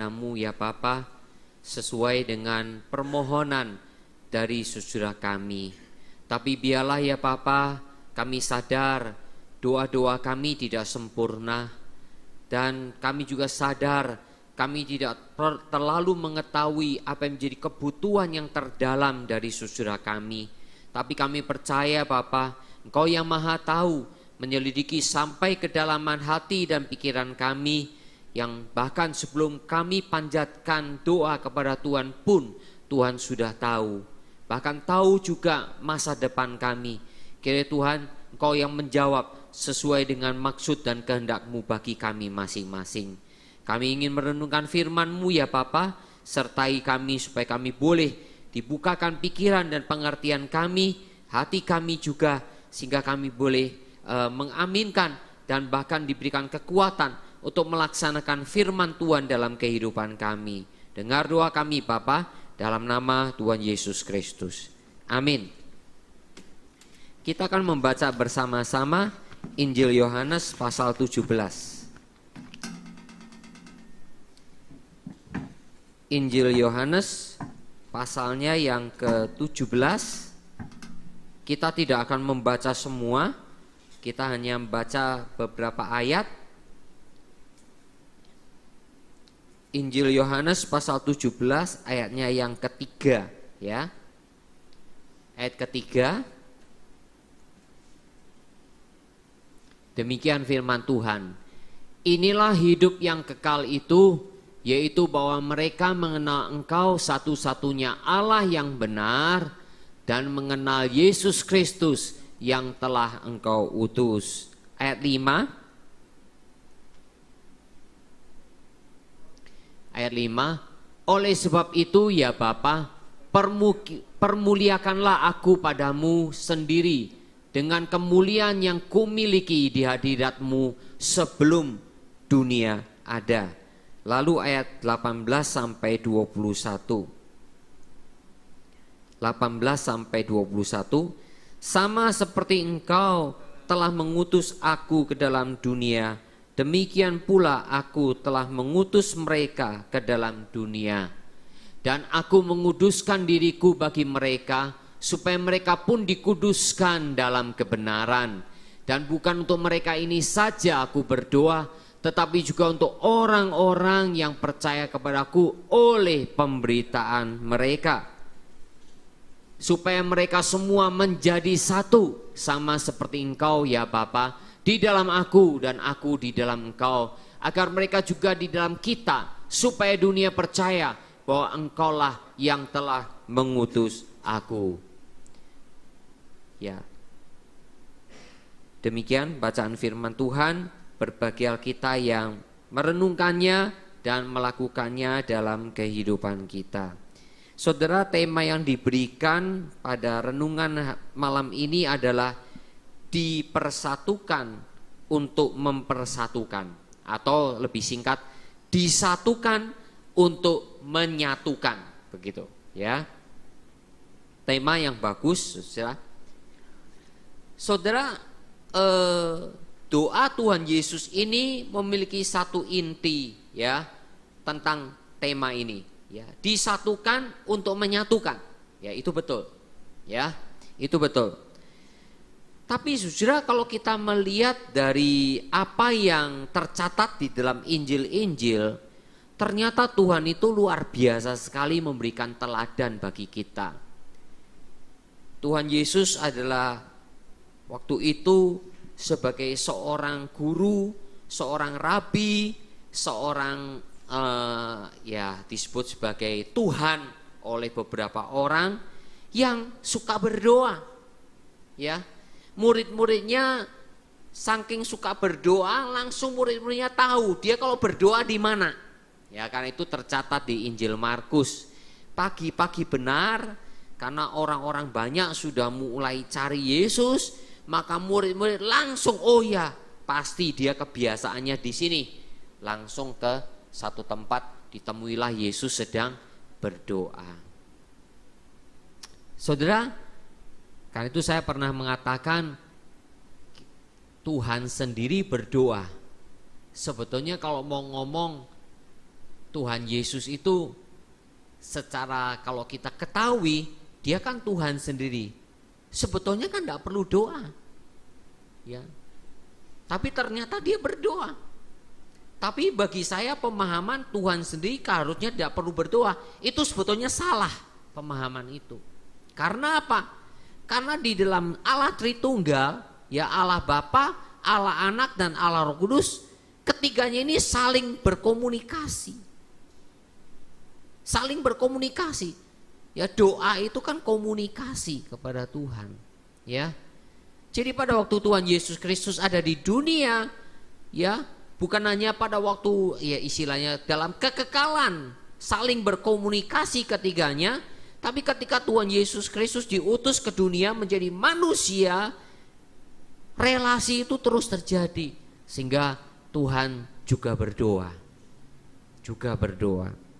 Namu ya Bapa, sesuai dengan permohonan dari saudara kami. Tapi biarlah ya Bapa, kami sadar doa-doa kami tidak sempurna, dan kami juga sadar kami tidak terlalu mengetahui apa yang menjadi kebutuhan yang terdalam dari saudara kami. Tapi kami percaya Bapa, Engkau yang Maha Tahu, menyelidiki sampai kedalaman hati dan pikiran kami, yang bahkan sebelum kami panjatkan doa kepada Tuhan pun Tuhan sudah tahu. Bahkan tahu juga masa depan kami. Kiranya Tuhan, Engkau yang menjawab sesuai dengan maksud dan kehendak-Mu bagi kami masing-masing. Kami ingin merenungkan firman-Mu ya Bapa, sertai kami supaya kami boleh dibukakan pikiran dan pengertian kami, hati kami juga, sehingga kami boleh mengaminkan dan bahkan diberikan kekuatan untuk melaksanakan firman Tuhan dalam kehidupan kami. Dengar doa kami Bapa, dalam nama Tuhan Yesus Kristus. Amin. Kita akan membaca bersama-sama Injil Yohanes pasal 17. Injil Yohanes pasalnya yang ke-17. Kita tidak akan membaca semua, kita hanya membaca beberapa ayat. Injil Yohanes pasal 17 ayatnya yang ketiga ya. Ayat ketiga. Demikian firman Tuhan. Inilah hidup yang kekal itu, yaitu bahwa mereka mengenal Engkau satu-satunya Allah yang benar, dan mengenal Yesus Kristus yang telah Engkau utus. Ayat 5. Ayat 5, oleh sebab itu ya Bapa, permuliakanlah aku padamu sendiri dengan kemuliaan yang kumiliki di hadirat-Mu sebelum dunia ada. Lalu ayat 18 sampai 21. 18 sampai 21, sama seperti Engkau telah mengutus aku ke dalam dunia, demikian pula aku telah mengutus mereka ke dalam dunia. Dan aku menguduskan diriku bagi mereka, supaya mereka pun dikuduskan dalam kebenaran. Dan bukan untuk mereka ini saja aku berdoa, tetapi juga untuk orang-orang yang percaya kepadaku oleh pemberitaan mereka, supaya mereka semua menjadi satu, sama seperti Engkau ya Bapa, di dalam aku dan aku di dalam Engkau, agar mereka juga di dalam kita, supaya dunia percaya bahwa Engkaulah yang telah mengutus aku. Ya. Demikian bacaan firman Tuhan. Berbahagia kita yang merenungkannya dan melakukannya dalam kehidupan kita. Saudara, tema yang diberikan pada renungan malam ini adalah dipersatukan untuk mempersatukan, atau lebih singkat, disatukan untuk menyatukan, begitu ya. Tema yang bagus, saudara. Doa Tuhan Yesus ini memiliki satu inti ya tentang tema ini ya, disatukan untuk menyatukan. Ya, itu betul. Ya, itu betul. Tapi saudara, kalau kita melihat dari apa yang tercatat di dalam Injil-Injil, ternyata Tuhan itu luar biasa sekali memberikan teladan bagi kita. Tuhan Yesus adalah waktu itu sebagai seorang guru, seorang rabi, seorang ya disebut sebagai Tuhan oleh beberapa orang yang suka berdoa. Ya, murid-muridnya saking suka berdoa, langsung murid-muridnya tahu dia kalau berdoa di mana. Ya, karena itu tercatat di Injil Markus. Pagi-pagi benar, karena orang-orang banyak sudah mulai cari Yesus, maka murid-murid langsung, oh ya, pasti dia kebiasaannya di sini. Langsung ke satu tempat, ditemuilah Yesus sedang berdoa. Saudara, karena itu saya pernah mengatakan Tuhan sendiri berdoa. Sebetulnya kalau mau ngomong Tuhan Yesus itu secara kalau kita ketahui, dia kan Tuhan sendiri. Sebetulnya kan tidak perlu doa, ya. Tapi ternyata dia berdoa. Tapi bagi saya pemahaman Tuhan sendiri harusnya tidak perlu berdoa, itu sebetulnya salah pemahaman itu. Karena apa? Karena di dalam Allah Tritunggal, ya Allah Bapa, Allah Anak dan Allah Roh Kudus, ketiganya ini saling berkomunikasi. Saling berkomunikasi. Ya, doa itu kan komunikasi kepada Tuhan, ya. Jadi pada waktu Tuhan Yesus Kristus ada di dunia, ya, bukan hanya pada waktu ya istilahnya dalam kekekalan saling berkomunikasi ketiganya, tapi ketika Tuhan Yesus Kristus diutus ke dunia menjadi manusia, relasi itu terus terjadi sehingga Tuhan juga berdoa. Juga berdoa.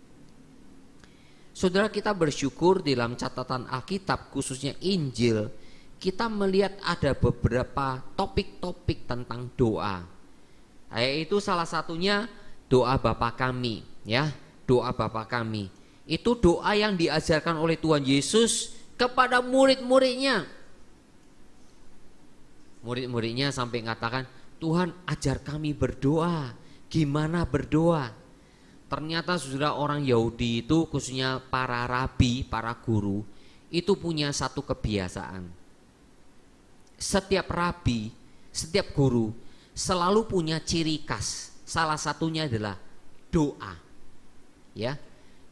Saudara, kita bersyukur di dalam catatan Alkitab khususnya Injil, kita melihat ada beberapa topik-topik tentang doa. Yaitu salah satunya doa Bapa kami, ya, doa Bapa kami. Itu doa yang diajarkan oleh Tuhan Yesus kepada murid-muridnya. Murid-muridnya sampai mengatakan, Tuhan ajar kami berdoa. Gimana berdoa? Ternyata saudara, orang Yahudi itu khususnya para rabi, para guru, itu punya satu kebiasaan. Setiap rabi, setiap guru selalu punya ciri khas. Salah satunya adalah doa. Ya.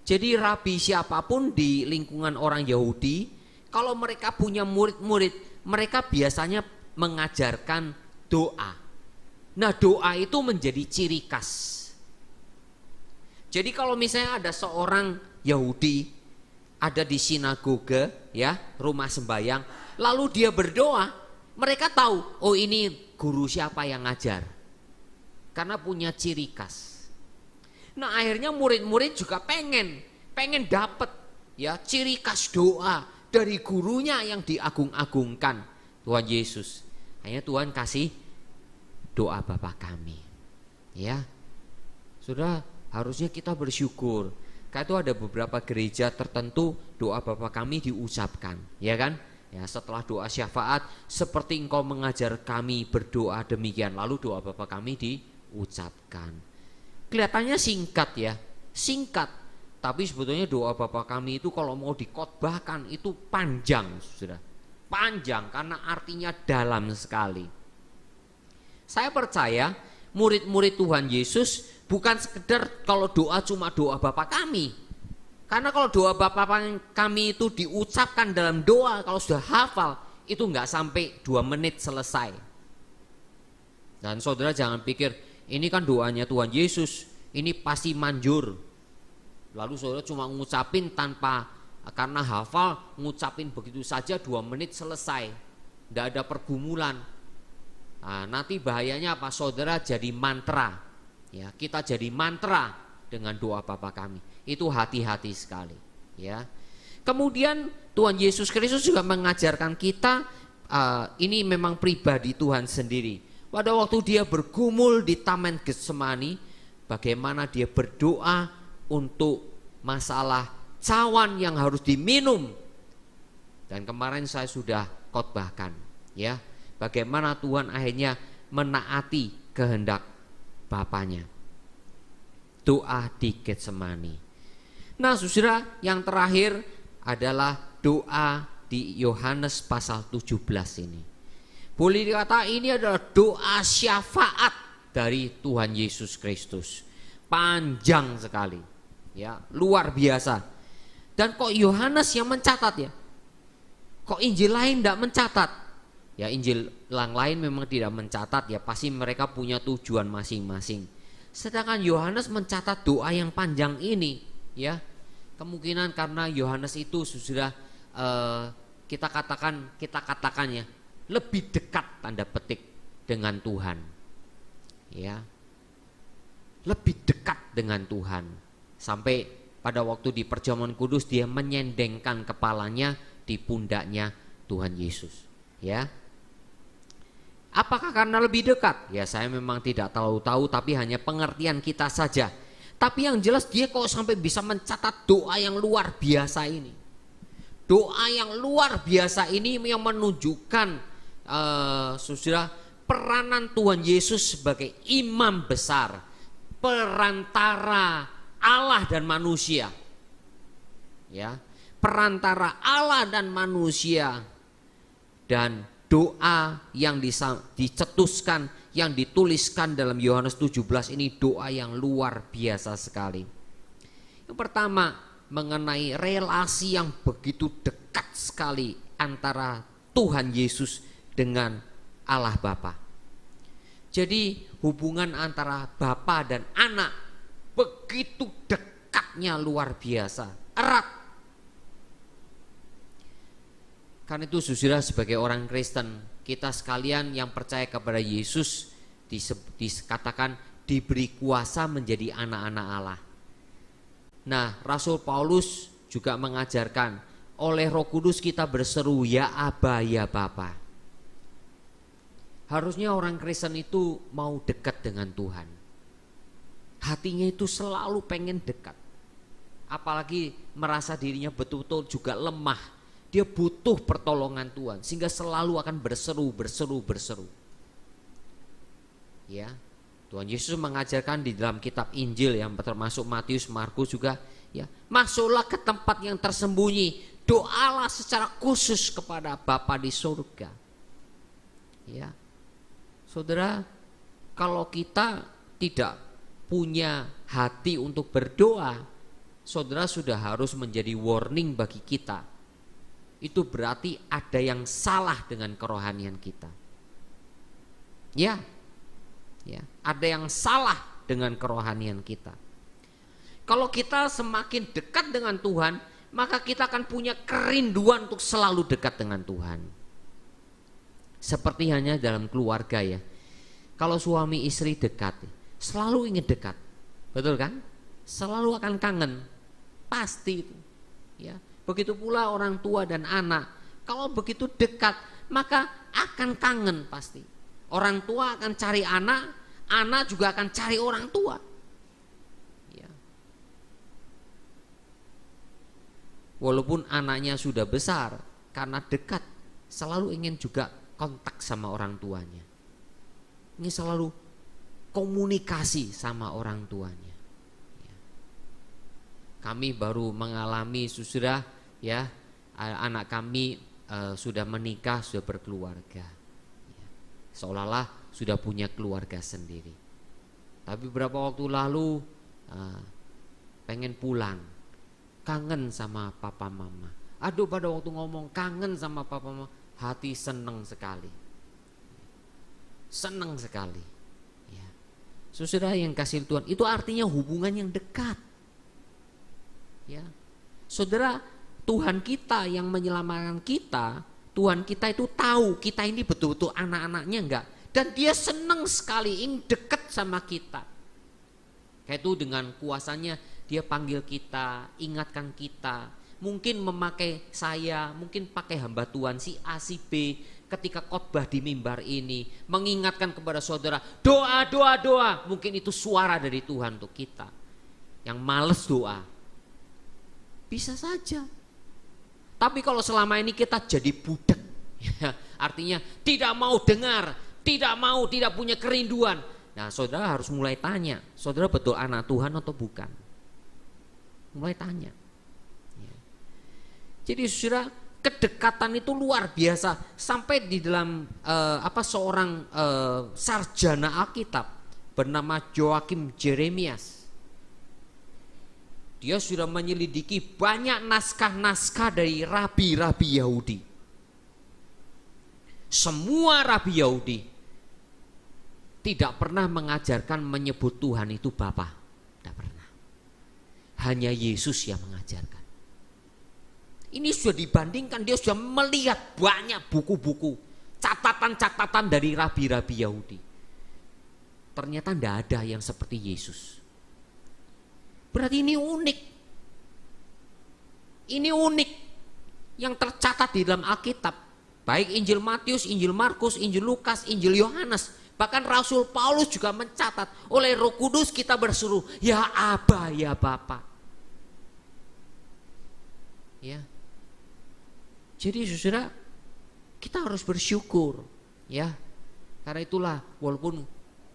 Jadi rabi siapapun di lingkungan orang Yahudi, kalau mereka punya murid-murid, mereka biasanya mengajarkan doa. Nah, doa itu menjadi ciri khas. Jadi kalau misalnya ada seorang Yahudi ada di sinagoga, ya, rumah sembahyang, lalu dia berdoa, mereka tahu, oh ini guru siapa yang ngajar. Karena punya ciri khas. Nah, akhirnya murid-murid juga pengen dapat, ya, ciri khas doa dari gurunya yang diagung-agungkan, Tuhan Yesus. Akhirnya Tuhan kasih doa Bapa kami, ya. Sudah, harusnya kita bersyukur. Karena itu ada beberapa gereja tertentu doa Bapa kami diucapkan, ya kan? Ya, setelah doa syafaat, seperti engkau mengajar kami berdoa demikian, lalu doa Bapa kami diucapkan. Kelihatannya singkat, ya, singkat. Tapi sebetulnya doa Bapa kami itu kalau mau dikhotbahkan itu panjang, sudah. Panjang karena artinya dalam sekali. Saya percaya murid-murid Tuhan Yesus bukan sekedar kalau doa cuma doa Bapa kami. Karena kalau doa Bapa kami itu diucapkan dalam doa, kalau sudah hafal, itu enggak sampai 2 menit selesai. Dan saudara jangan pikir, ini kan doanya Tuhan Yesus, ini pasti manjur. Lalu saudara cuma ngucapin tanpa, karena hafal, ngucapin begitu saja 2 menit selesai. Enggak ada pergumulan. Nah, nanti bahayanya apa? Saudara jadi mantra. Ya, kita jadi mantra dengan doa Bapa kami. Itu hati-hati sekali, ya. Kemudian Tuhan Yesus Kristus juga mengajarkan kita, ini memang pribadi Tuhan sendiri. Pada waktu dia bergumul di Taman Getsemani, bagaimana dia berdoa untuk masalah cawan yang harus diminum. Dan kemarin saya sudah khotbahkan, ya, bagaimana Tuhan akhirnya menaati kehendak Bapanya. Doa di Getsemani. Nah, saudara, yang terakhir adalah doa di Yohanes pasal 17 ini. Boleh dikata ini adalah doa syafaat dari Tuhan Yesus Kristus. Panjang sekali, ya, luar biasa. Dan kok Yohanes yang mencatat, ya? Kok Injil lain tidak mencatat? Ya, Injil yang lain memang tidak mencatat, ya, pasti mereka punya tujuan masing-masing. Sedangkan Yohanes mencatat doa yang panjang ini, ya, kemungkinan karena Yohanes itu sudah kita katakan ya, lebih dekat tanda petik dengan Tuhan, ya, lebih dekat dengan Tuhan, sampai pada waktu di perjamuan kudus dia menyendengkan kepalanya di pundaknya Tuhan Yesus, ya. Apakah karena lebih dekat? Ya, saya memang tidak terlalu tahu, tapi hanya pengertian kita saja. Tapi yang jelas dia kok sampai bisa mencatat doa yang luar biasa ini. Doa yang luar biasa ini yang menunjukkan saudara, peranan Tuhan Yesus sebagai imam besar, perantara Allah dan manusia. Ya, perantara Allah dan manusia. Dan doa yang dicetuskan, yang dituliskan dalam Yohanes 17 ini doa yang luar biasa sekali. Yang pertama, mengenai relasi yang begitu dekat sekali antara Tuhan Yesus dengan Allah Bapa. Jadi hubungan antara Bapa dan anak begitu dekatnya, luar biasa, erat. Karena itu saudara, sebagai orang Kristen, kita sekalian yang percaya kepada Yesus dikatakan diberi kuasa menjadi anak-anak Allah. Nah, Rasul Paulus juga mengajarkan, oleh Roh Kudus kita berseru, ya Aba, ya Bapa. Harusnya orang Kristen itu mau dekat dengan Tuhan. Hatinya itu selalu pengen dekat. Apalagi merasa dirinya betul-betul juga lemah. Dia butuh pertolongan Tuhan, sehingga selalu akan berseru. Ya, Tuhan Yesus mengajarkan di dalam kitab Injil yang termasuk Matius, Markus juga, ya, masuklah ke tempat yang tersembunyi, doalah secara khusus kepada Bapa di surga. Ya, saudara, kalau kita tidak punya hati untuk berdoa, saudara sudah harus menjadi warning bagi kita. Itu berarti ada yang salah dengan kerohanian kita. Ya, ada yang salah dengan kerohanian kita. Kalau kita semakin dekat dengan Tuhan, maka kita akan punya kerinduan untuk selalu dekat dengan Tuhan. Seperti hanya dalam keluarga ya. Kalau suami istri dekat, selalu ingin dekat. Betul kan? Selalu akan kangen. Pasti itu. Ya. Begitu pula orang tua dan anak. Kalau begitu dekat, maka akan kangen pasti. Orang tua akan cari anak, anak juga akan cari orang tua. Ya. Walaupun anaknya sudah besar, karena dekat, selalu ingin juga kontak sama orang tuanya. Ini selalu komunikasi sama orang tuanya. Ya. Kami baru mengalami saudara, ya, anak kami sudah menikah, sudah berkeluarga, ya, seolah-olah sudah punya keluarga sendiri. Tapi beberapa waktu lalu pengen pulang, kangen sama papa mama. Aduh, pada waktu ngomong kangen sama papa mama, hati seneng sekali, seneng sekali. Ya. Saudara yang kasih Tuhan, itu artinya hubungan yang dekat. Ya, saudara, Tuhan kita yang menyelamatkan kita, Tuhan kita itu tahu kita ini betul-betul anak-anaknya enggak. Dan dia senang sekali ingin dekat sama kita. Kayak itu dengan kuasanya dia panggil kita, ingatkan kita. Mungkin memakai saya, mungkin pakai hamba Tuhan si A, si B. Ketika khotbah di mimbar ini, mengingatkan kepada saudara, doa. Mungkin itu suara dari Tuhan untuk kita. Yang males doa. Bisa saja. Tapi kalau selama ini kita jadi budak, ya, artinya tidak mau dengar, tidak punya kerinduan. Nah, saudara harus mulai tanya, saudara betul anak Tuhan atau bukan? Mulai tanya. Ya. Jadi saudara, kedekatan itu luar biasa. Sampai di dalam seorang sarjana Alkitab bernama Joakim Jeremias. Dia sudah menyelidiki banyak naskah-naskah dari rabi-rabi Yahudi. Semua rabi Yahudi tidak pernah mengajarkan menyebut Tuhan itu Bapa. Tidak pernah. Hanya Yesus yang mengajarkan. Ini sudah dibandingkan, dia sudah melihat banyak buku-buku, catatan-catatan dari rabi-rabi Yahudi. Ternyata tidak ada yang seperti Yesus. Berarti ini unik. Ini unik yang tercatat di dalam Alkitab. Baik Injil Matius, Injil Markus, Injil Lukas, Injil Yohanes. Bahkan Rasul Paulus juga mencatat, oleh Roh Kudus kita berseru, ya Aba, ya Bapa. Ya. Jadi saudara, kita harus bersyukur, ya. Karena itulah, walaupun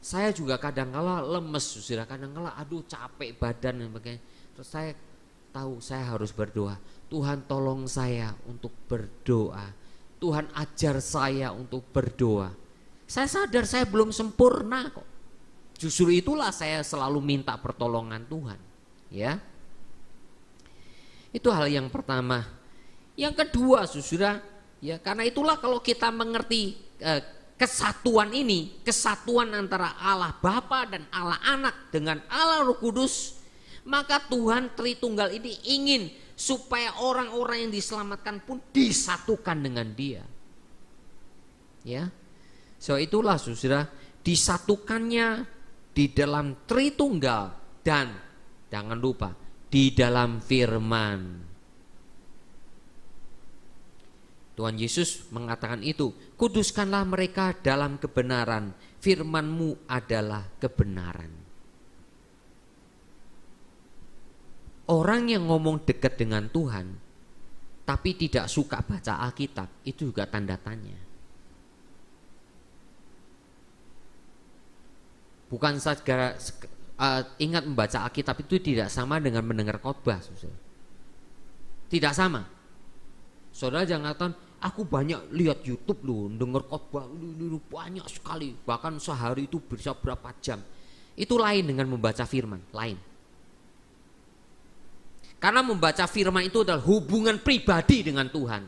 saya juga kadang-kala lemes, saudara, kadang-kala aduh capek badan dan sebagainya. Terus saya tahu saya harus berdoa. Tuhan tolong saya untuk berdoa. Tuhan ajar saya untuk berdoa. Saya sadar saya belum sempurna kok. Justru itulah saya selalu minta pertolongan Tuhan, ya. Itu hal yang pertama. Yang kedua, saudara, ya, karena itulah kalau kita mengerti kesatuan ini, kesatuan antara Allah Bapa dan Allah Anak dengan Allah Roh Kudus, maka Tuhan Tritunggal ini ingin supaya orang-orang yang diselamatkan pun disatukan dengan Dia. Ya. So itulah saudara, disatukannya di dalam Tritunggal dan jangan lupa di dalam firman. Tuhan Yesus mengatakan itu, kuduskanlah mereka dalam kebenaran, firman-Mu adalah kebenaran. Orang yang ngomong dekat dengan Tuhan tapi tidak suka baca Alkitab, itu juga tanda tanya. Bukan saja ingat membaca Alkitab itu tidak sama dengan mendengar khotbah, saudara. Tidak sama. Saudara jangan katakan, aku banyak lihat YouTube loh, dengar khotbah banyak sekali, bahkan sehari itu bisa berapa jam. Itu lain dengan membaca firman, lain. Karena membaca firman itu adalah hubungan pribadi dengan Tuhan.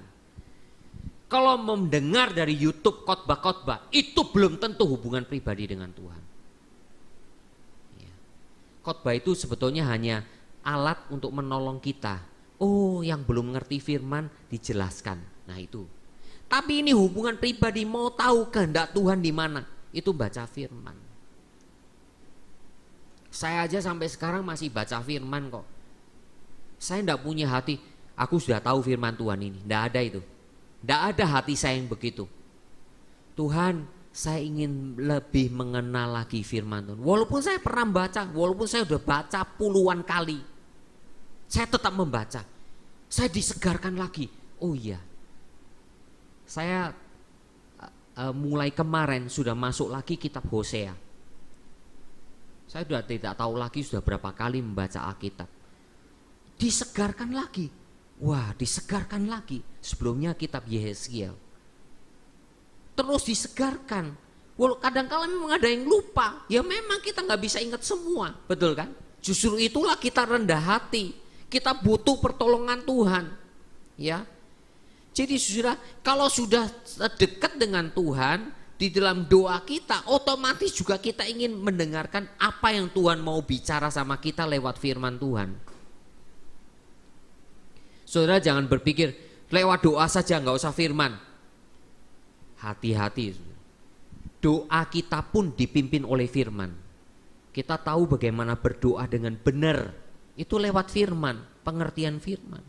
Kalau mendengar dari YouTube khotbah-khotbah, itu belum tentu hubungan pribadi dengan Tuhan. Khotbah itu sebetulnya hanya alat untuk menolong kita. Oh, yang belum mengerti firman dijelaskan. Nah itu. Tapi ini hubungan pribadi, mau tahu kehendak Tuhan di mana, itu baca firman. Saya aja sampai sekarang masih baca firman kok. Saya tidak punya hati, aku sudah tahu firman Tuhan ini. Tidak ada itu. Tidak ada hati saya yang begitu. Tuhan, saya ingin lebih mengenal lagi firman Tuhan. Walaupun saya pernah baca, walaupun saya sudah baca puluhan kali, saya tetap membaca. Saya disegarkan lagi. Oh iya, saya mulai kemarin sudah masuk lagi kitab Hosea. Saya sudah tidak tahu lagi sudah berapa kali membaca Alkitab. Disegarkan lagi. Wah, disegarkan lagi. Sebelumnya kitab Yehezkiel. Terus disegarkan. Walau kadang-kala memang ada yang lupa. Ya memang kita nggak bisa ingat semua, betul kan? Justru itulah kita rendah hati. Kita butuh pertolongan Tuhan. Ya. Jadi saudara, kalau sudah dekat dengan Tuhan, di dalam doa kita, otomatis juga kita ingin mendengarkan apa yang Tuhan mau bicara sama kita lewat firman Tuhan. Saudara jangan berpikir lewat doa saja nggak usah firman. Hati-hati. Doa kita pun dipimpin oleh firman. Kita tahu bagaimana berdoa dengan benar. Itu lewat firman, pengertian firman.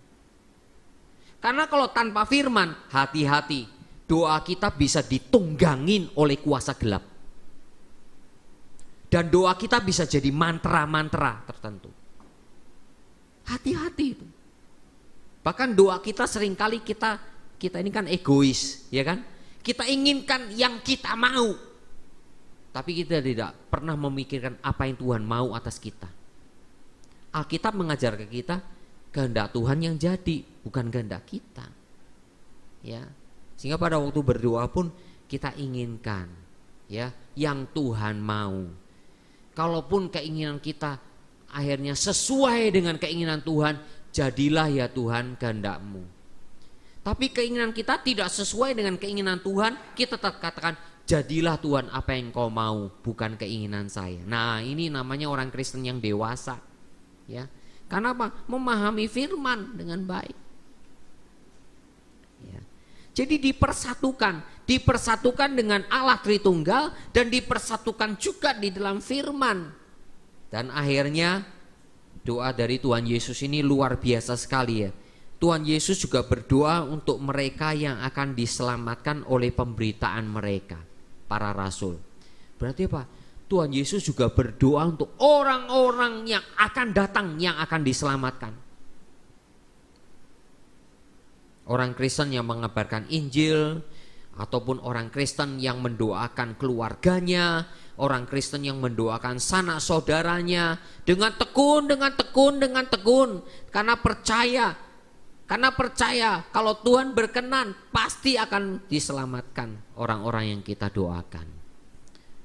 Karena kalau tanpa firman, hati-hati. Doa kita bisa ditunggangin oleh kuasa gelap. Dan doa kita bisa jadi mantra-mantra tertentu. Hati-hati itu. Bahkan doa kita seringkali kita ini kan egois, ya kan? Kita inginkan yang kita mau. Tapi kita tidak pernah memikirkan apa yang Tuhan mau atas kita. Alkitab mengajar ke kita kehendak Tuhan yang jadi, bukan kehendak kita. Ya. Sehingga pada waktu berdoa pun kita inginkan ya yang Tuhan mau. Kalaupun keinginan kita akhirnya sesuai dengan keinginan Tuhan, jadilah ya Tuhan kehendak-Mu. Tapi keinginan kita tidak sesuai dengan keinginan Tuhan, kita tetap katakan jadilah Tuhan apa yang Kau mau, bukan keinginan saya. Nah, ini namanya orang Kristen yang dewasa. Ya. Karena apa? Memahami firman dengan baik. Ya. Jadi dipersatukan dengan Allah Tritunggal dan dipersatukan juga di dalam firman. Dan akhirnya doa dari Tuhan Yesus ini luar biasa sekali ya. Tuhan Yesus juga berdoa untuk mereka yang akan diselamatkan oleh pemberitaan mereka, para rasul. Berarti apa? Tuhan Yesus juga berdoa untuk orang-orang yang akan datang, yang akan diselamatkan. Orang Kristen yang mengabarkan Injil, ataupun orang Kristen yang mendoakan keluarganya, orang Kristen yang mendoakan sanak saudaranya dengan tekun, karena percaya kalau Tuhan berkenan pasti akan diselamatkan orang-orang yang kita doakan.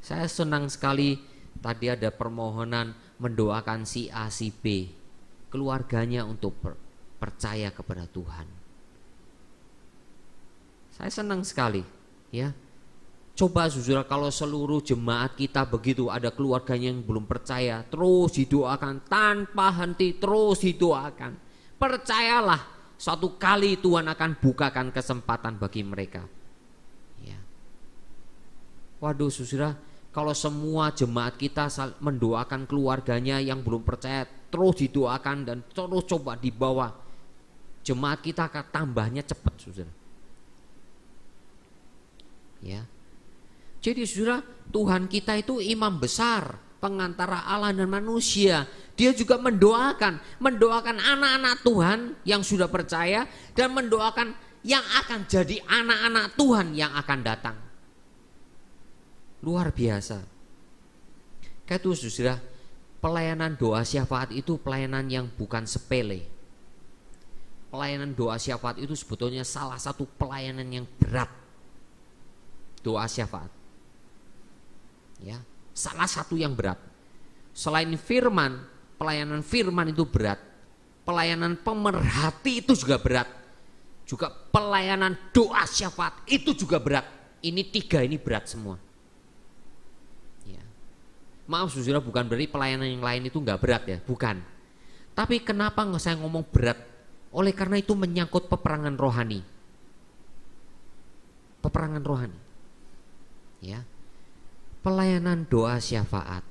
Saya senang sekali tadi ada permohonan mendoakan si A, si B, keluarganya untuk percaya kepada Tuhan. Saya senang sekali, ya. Coba saudara, kalau seluruh jemaat kita begitu, ada keluarganya yang belum percaya, terus didoakan tanpa henti, terus didoakan. Percayalah, suatu kali Tuhan akan bukakan kesempatan bagi mereka. Ya. Waduh saudara, kalau semua jemaat kita mendoakan keluarganya yang belum percaya, terus didoakan dan terus coba dibawa, jemaat kita akan tambahnya cepat saudara. Ya. Jadi saudara, Tuhan kita itu imam besar, pengantara Allah dan manusia. Dia juga mendoakan anak-anak Tuhan yang sudah percaya, dan mendoakan yang akan jadi anak-anak Tuhan yang akan datang. Luar biasa. Kayak itu saudara, pelayanan doa syafaat itu pelayanan yang bukan sepele. Pelayanan doa syafaat itu sebetulnya salah satu pelayanan yang berat. Doa syafaat, ya, salah satu yang berat. Selain firman, pelayanan firman itu berat. Pelayanan pemerhati itu juga berat. Juga pelayanan doa syafaat itu juga berat. Ini tiga ini berat semua. Ya. Maaf saudara, bukan berarti pelayanan yang lain itu nggak berat ya, bukan. Tapi kenapa saya ngomong berat? Oleh karena itu menyangkut peperangan rohani. Peperangan rohani. Ya, pelayanan doa syafaat.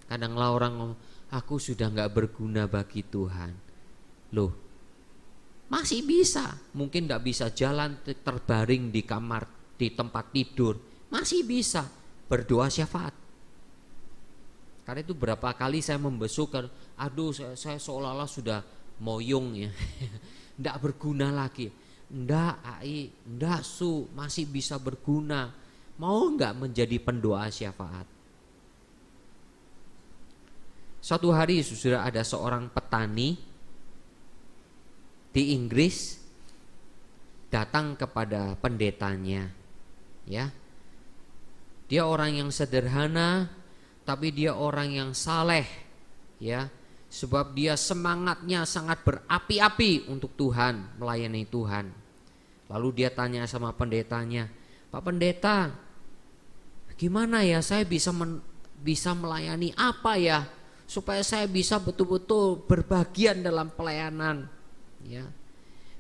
Kadanglah orang ngomong, aku sudah nggak berguna bagi Tuhan. Loh, masih bisa. Mungkin nggak bisa jalan, terbaring di kamar, di tempat tidur, masih bisa berdoa syafaat. Karena itu berapa kali saya membesuk, aduh saya seolah-olah sudah moyong ya, nggak berguna lagi. Nggak su, masih bisa berguna. Mau nggak menjadi pendoa syafaat? Suatu hari saudara, ada seorang petani di Inggris datang kepada pendetanya, ya. Dia orang yang sederhana, tapi dia orang yang saleh, ya. Sebab dia semangatnya sangat berapi-api untuk Tuhan, melayani Tuhan. Lalu dia tanya sama pendetanya, Pak Pendeta, gimana ya saya bisa melayani apa ya, supaya saya bisa betul-betul berbagian dalam pelayanan. Ya,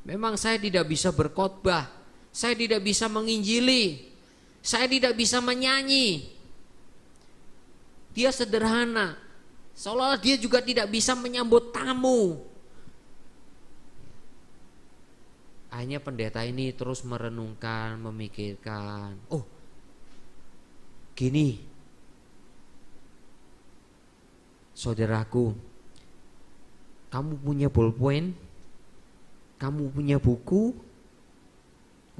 memang saya tidak bisa berkhotbah, saya tidak bisa menginjili, saya tidak bisa menyanyi. Dia sederhana, seolah-olah dia juga tidak bisa menyambut tamu. Akhirnya pendeta ini terus merenungkan, memikirkan, oh gini, saudaraku, kamu punya bolpen, kamu punya buku,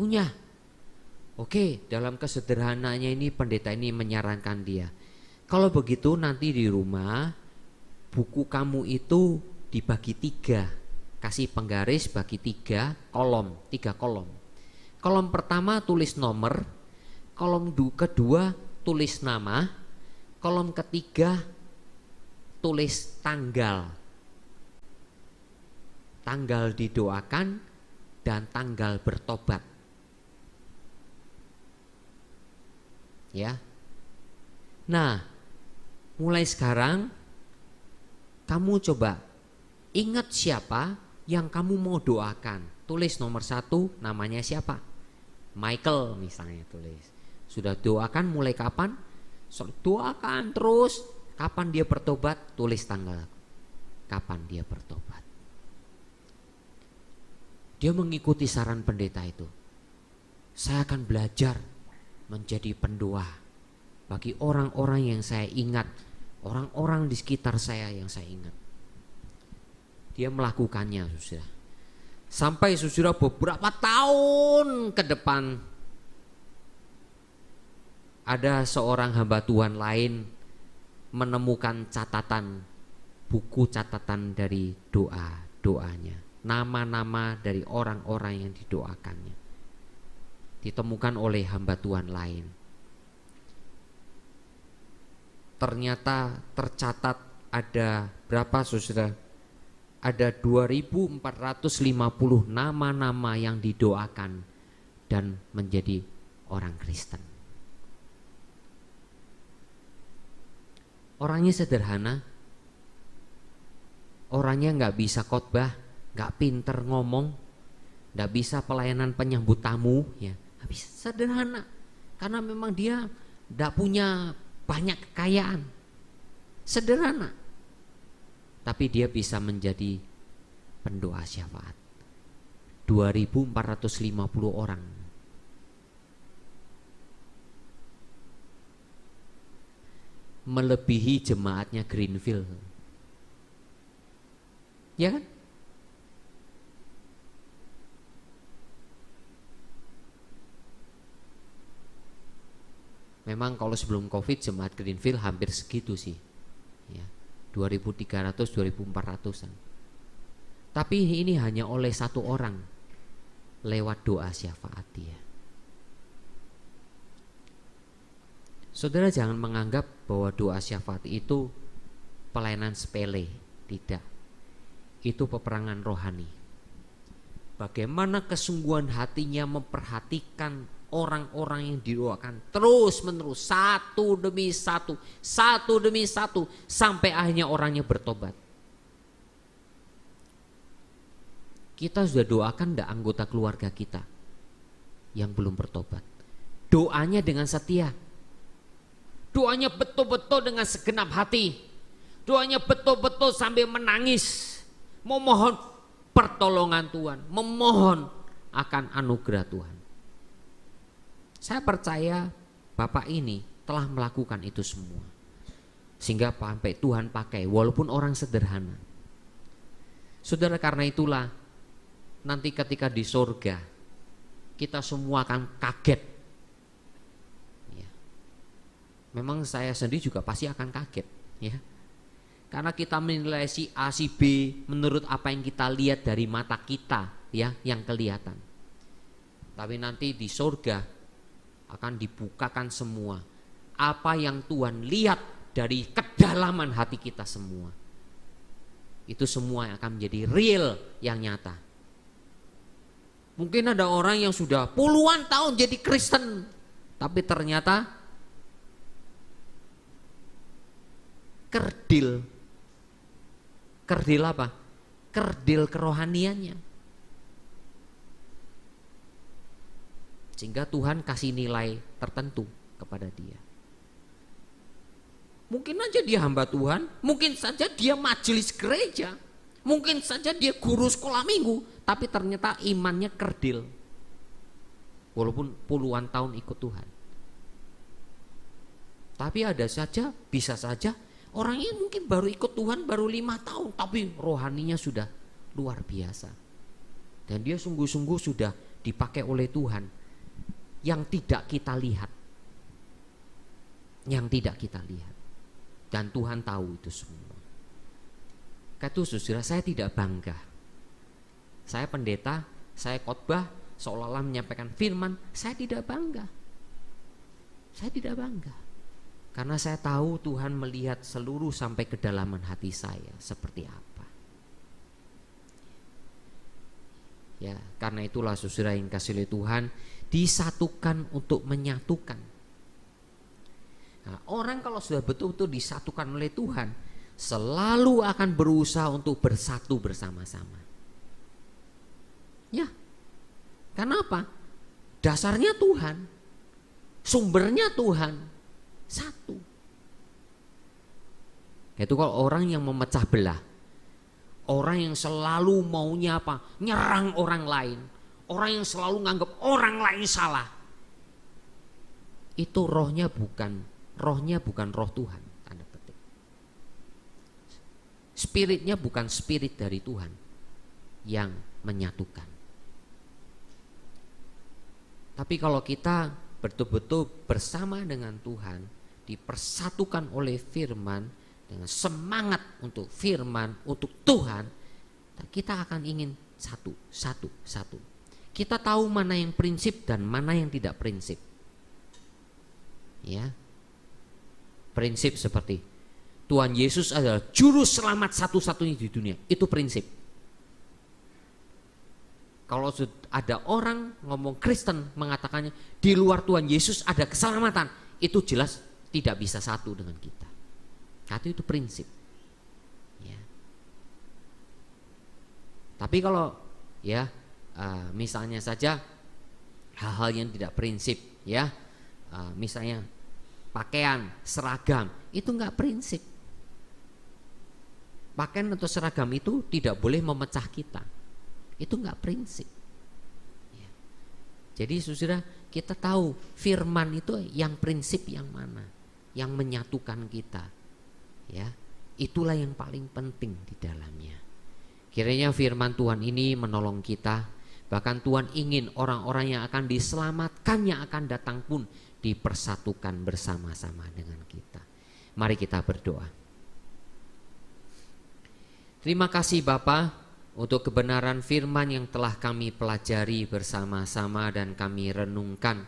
punya. Oke, dalam kesederhananya ini pendeta ini menyarankan dia, kalau begitu nanti di rumah buku kamu itu dibagi 3. Kasih penggaris, bagi 3 kolom. Kolom pertama tulis nomor, kolom kedua tulis nama, kolom ketiga tulis tanggal. Tanggal didoakan dan tanggal bertobat. Ya. Nah, mulai sekarang kamu coba ingat siapa yang kamu mau doakan. Tulis nomor 1 namanya siapa, Michael misalnya, tulis. Sudah doakan mulai kapan? Doakan terus. Kapan dia bertobat? Tulis tanggal kapan dia bertobat. Dia mengikuti saran pendeta itu. Saya akan belajar menjadi pendoa. bagi orang-orang yang saya ingat, orang-orang di sekitar saya yang saya ingat. Dia melakukannya, saudara. Sampai saudara beberapa tahun ke depan ada seorang hamba Tuhan lain menemukan catatan, buku catatan dari doanya, nama-nama dari orang-orang yang didoakannya, ditemukan oleh hamba Tuhan lain. Ternyata tercatat ada berapa, saudara? Ada 2450 nama-nama yang didoakan dan menjadi orang Kristen. Orangnya sederhana, orangnya nggak bisa khotbah, nggak pinter ngomong, nggak bisa pelayanan penyambut tamu, ya, habis sederhana, karena memang dia nggak punya banyak kekayaan, sederhana, tapi dia bisa menjadi pendoa syafaat. 2450 orang. Melebihi jemaatnya Greenfield. Ya kan? Memang kalau sebelum Covid jemaat Greenfield hampir segitu sih. Ya, 2300, 2400-an. Tapi ini hanya oleh satu orang lewat doa syafaat dia. Saudara jangan menganggap bahwa doa syafaat itu pelayanan sepele, tidak. Itu peperangan rohani. Bagaimana kesungguhan hatinya memperhatikan orang-orang yang didoakan terus menerus, satu demi satu, sampai akhirnya orangnya bertobat. Kita sudah doakan enggak anggota keluarga kita yang belum bertobat? Doanya dengan setia. Doanya betul-betul dengan segenap hati. Doanya betul-betul sambil menangis, memohon pertolongan Tuhan, memohon akan anugerah Tuhan. Saya percaya Bapak ini telah melakukan itu semua, sehingga sampai Tuhan pakai walaupun orang sederhana. Saudara, karena itulah nanti ketika di surga kita semua akan kaget. Memang saya sendiri juga pasti akan kaget, ya. Karena kita menilai si A, si B menurut apa yang kita lihat dari mata kita, ya, yang kelihatan. Tapi nanti di surga akan dibukakan semua apa yang Tuhan lihat dari kedalaman hati kita semua. Itu semua akan menjadi real, yang nyata. Mungkin ada orang yang sudah puluhan tahun jadi Kristen, tapi ternyata kerdil apa? Kerdil kerohaniannya. Sehingga Tuhan kasih nilai tertentu kepada dia. Mungkin aja dia hamba Tuhan, mungkin saja dia majelis gereja, mungkin saja dia guru sekolah minggu, tapi ternyata imannya kerdil. Walaupun puluhan tahun ikut Tuhan. Tapi ada saja, bisa saja orangnya mungkin baru ikut Tuhan baru 5 tahun, tapi rohaninya sudah luar biasa. Dan dia sungguh-sungguh sudah dipakai oleh Tuhan yang tidak kita lihat. Yang tidak kita lihat. Dan Tuhan tahu itu semua. Kata saudara, saya tidak bangga. Saya pendeta, saya khotbah, seolah-olah menyampaikan firman, saya tidak bangga. Saya tidak bangga. Karena saya tahu Tuhan melihat seluruh sampai kedalaman hati saya seperti apa. Ya, karena itulah saudara yang kasih oleh Tuhan, disatukan untuk menyatukan. Nah, orang kalau sudah betul-betul disatukan oleh Tuhan, selalu akan berusaha untuk bersatu bersama-sama. Ya, karena apa? Dasarnya Tuhan, sumbernya Tuhan. Satu. Itu kalau orang yang memecah belah, orang yang selalu maunya apa? Nyerang orang lain, orang yang selalu nganggap orang lain salah. Itu rohnya bukan rohnya bukan roh Tuhan, tanda petik. Spiritnya bukan spirit dari Tuhan yang menyatukan. Tapi kalau kita betul-betul bersama dengan Tuhan, dipersatukan oleh firman, dengan semangat untuk firman, untuk Tuhan, kita akan ingin satu. Kita tahu mana yang prinsip dan mana yang tidak prinsip. Ya. Prinsip seperti Tuhan Yesus adalah juru selamat satu-satunya di dunia. Itu prinsip. Kalau ada orang ngomong Kristen mengatakannya di luar Tuhan Yesus ada keselamatan, itu jelas tidak bisa satu dengan kita. Karena itu prinsip. Ya. Tapi kalau ya misalnya saja hal-hal yang tidak prinsip, ya misalnya pakaian, seragam, itu enggak prinsip. Pakaian atau seragam itu tidak boleh memecah kita. Itu enggak prinsip. Ya. Jadi saudara, kita tahu firman itu yang prinsip yang mana, yang menyatukan kita. Ya, itulah yang paling penting di dalamnya. Kiranya firman Tuhan ini menolong kita. Bahkan Tuhan ingin orang-orang yang akan diselamatkan, yang akan datang pun dipersatukan bersama-sama dengan kita. Mari kita berdoa. Terima kasih Bapa untuk kebenaran firman yang telah kami pelajari bersama-sama dan kami renungkan.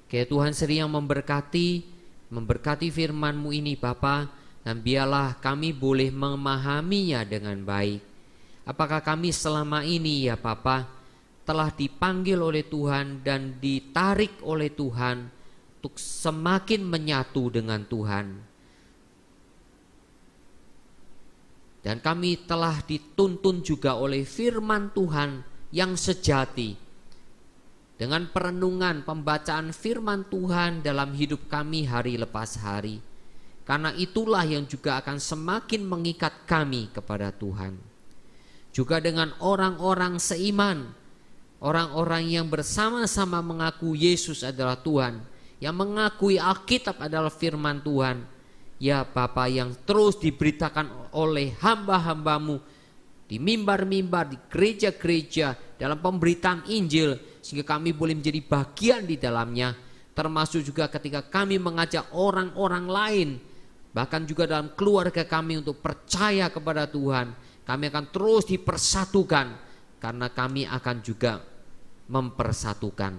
Kiranya Tuhan sering yang memberkati firman-Mu ini Bapa, dan biarlah kami boleh memahaminya dengan baik. Apakah kami selama ini ya Bapa telah dipanggil oleh Tuhan dan ditarik oleh Tuhan untuk semakin menyatu dengan Tuhan. Dan kami telah dituntun juga oleh firman Tuhan yang sejati. Dengan perenungan pembacaan firman Tuhan dalam hidup kami hari lepas hari. Karena itulah yang juga akan semakin mengikat kami kepada Tuhan. Juga dengan orang-orang seiman, orang-orang yang bersama-sama mengaku Yesus adalah Tuhan, yang mengakui Alkitab adalah firman Tuhan. Ya Bapa, yang terus diberitakan oleh hamba-hamba-Mu di mimbar-mimbar, di gereja-gereja, dalam pemberitaan Injil, sehingga kami boleh menjadi bagian di dalamnya. Termasuk juga ketika kami mengajak orang-orang lain, bahkan juga dalam keluarga kami untuk percaya kepada Tuhan, kami akan terus dipersatukan karena kami akan juga mempersatukan.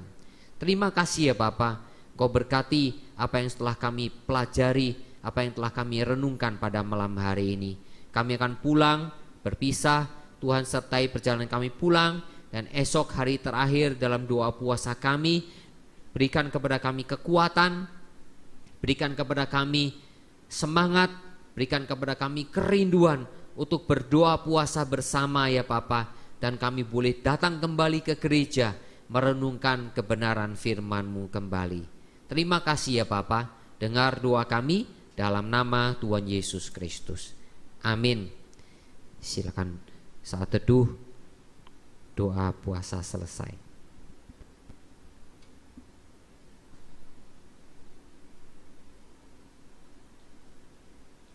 Terima kasih ya Bapa, Kau berkati apa yang setelah kami pelajari, apa yang telah kami renungkan pada malam hari ini. Kami akan pulang, berpisah, Tuhan sertai perjalanan kami pulang, dan esok hari terakhir dalam doa puasa kami, berikan kepada kami kekuatan, berikan kepada kami semangat, berikan kepada kami kerinduan untuk berdoa puasa bersama ya Bapa, dan kami boleh datang kembali ke gereja merenungkan kebenaran firman-Mu kembali. Terima kasih ya Bapa, dengar doa kami dalam nama Tuhan Yesus Kristus. Amin. Silakan saat teduh doa puasa selesai.